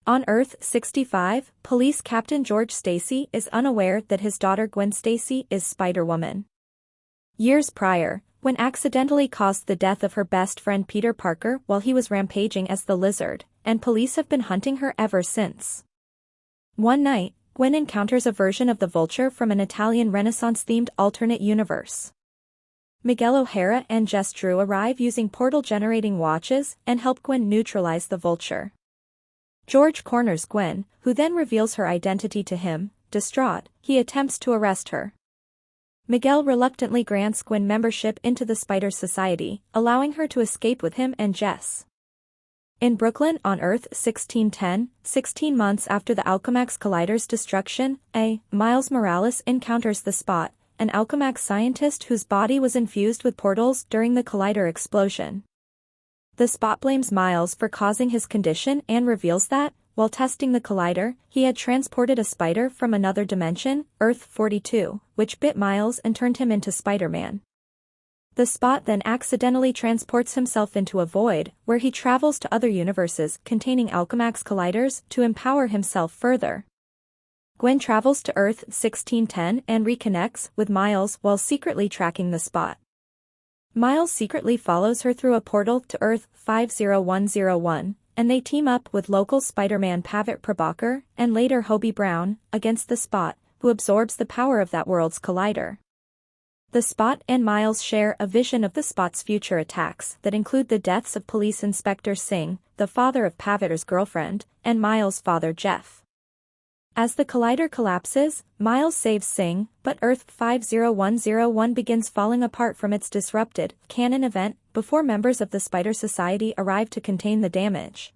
On Earth 65, Police Captain George Stacy is unaware that his daughter Gwen Stacy is Spider-Woman. Years prior, Gwen accidentally caused the death of her best friend Peter Parker while he was rampaging as the Lizard, and police have been hunting her ever since. One night, Gwen encounters a version of the Vulture from an Italian Renaissance-themed alternate universe. Miguel O'Hara and Jess Drew arrive using portal-generating watches and help Gwen neutralize the Vulture. George corners Gwen, who then reveals her identity to him. Distraught, he attempts to arrest her. Miguel reluctantly grants Gwen membership into the Spider Society, allowing her to escape with him and Jess. In Brooklyn on Earth 1610, 16 months after the Alchemax Collider's destruction, Miles Morales encounters the Spot, an Alchemax scientist whose body was infused with portals during the Collider explosion. The Spot blames Miles for causing his condition and reveals that, while testing the Collider, he had transported a spider from another dimension, Earth 42, which bit Miles and turned him into Spider-Man. The Spot then accidentally transports himself into a void, where he travels to other universes containing Alchemax Colliders to empower himself further. Gwen travels to Earth 1610 and reconnects with Miles while secretly tracking the Spot. Miles secretly follows her through a portal to Earth 50101, and they team up with local Spider-Man Pavitt Prabhakar, and later Hobie Brown, against the Spot, who absorbs the power of that world's collider. The Spot and Miles share a vision of the Spot's future attacks that include the deaths of Police Inspector Singh, the father of Pavitter's girlfriend, and Miles' father Jeff. As the collider collapses, Miles saves Singh, but Earth 50101 begins falling apart from its disrupted, canon event, before members of the Spider Society arrive to contain the damage.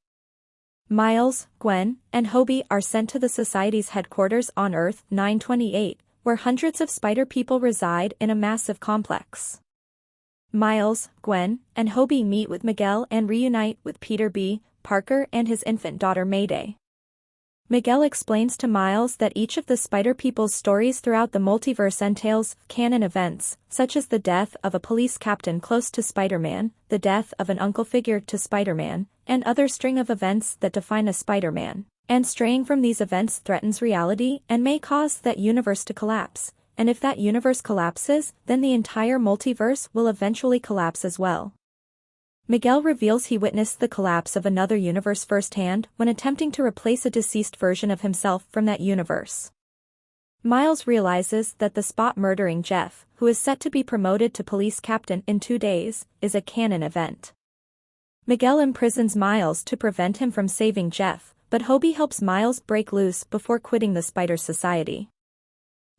Miles, Gwen, and Hobie are sent to the Society's headquarters on Earth 928, where hundreds of Spider people reside in a massive complex. Miles, Gwen, and Hobie meet with Miguel and reunite with Peter B. Parker and his infant daughter Mayday. Miguel explains to Miles that each of the Spider People's stories throughout the multiverse entails canon events, such as the death of a police captain close to Spider-Man, the death of an uncle figure to Spider-Man, and other string of events that define a Spider-Man, and straying from these events threatens reality and may cause that universe to collapse, and if that universe collapses, then the entire multiverse will eventually collapse as well. Miguel reveals he witnessed the collapse of another universe firsthand when attempting to replace a deceased version of himself from that universe. Miles realizes that the Spot murdering Jeff, who is set to be promoted to police captain in 2 days, is a canon event. Miguel imprisons Miles to prevent him from saving Jeff, but Hobie helps Miles break loose before quitting the Spider Society.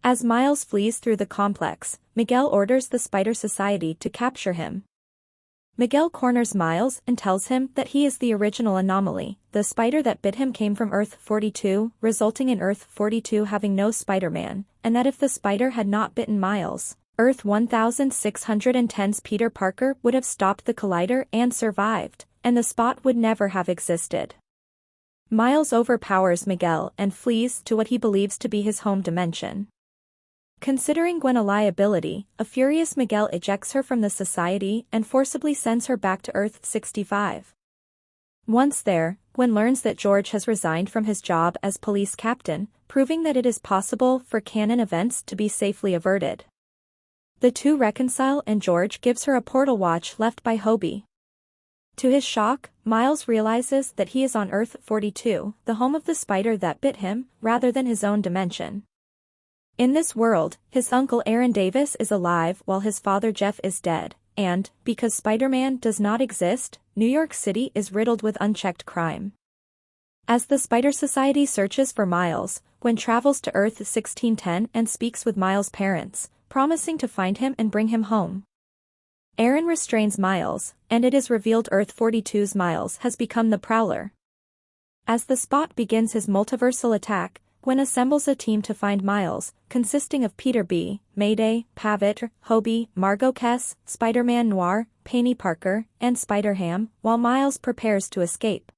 As Miles flees through the complex, Miguel orders the Spider Society to capture him. Miguel corners Miles and tells him that he is the original anomaly. The spider that bit him came from Earth 42, resulting in Earth 42 having no Spider-Man, and that if the spider had not bitten Miles, Earth 1610's Peter Parker would have stopped the collider and survived, and the Spot would never have existed. Miles overpowers Miguel and flees to what he believes to be his home dimension. Considering Gwen a liability, a furious Miguel ejects her from the Society and forcibly sends her back to Earth 65. Once there, Gwen learns that George has resigned from his job as police captain, proving that it is possible for canon events to be safely averted. The two reconcile and George gives her a portal watch left by Hobie. To his shock, Miles realizes that he is on Earth 42, the home of the spider that bit him, rather than his own dimension. In this world, his uncle Aaron Davis is alive while his father Jeff is dead, and, because Spider-Man does not exist, New York City is riddled with unchecked crime. As the Spider Society searches for Miles, Gwen travels to Earth 1610 and speaks with Miles' parents, promising to find him and bring him home. Aaron restrains Miles, and it is revealed Earth 42's Miles has become the Prowler. As the Spot begins his multiversal attack, Gwen assembles a team to find Miles, consisting of Peter B., Mayday, Pavitt, Hobie, Margot Kess, Spider-Man Noir, Penny Parker, and Spider-Ham, while Miles prepares to escape.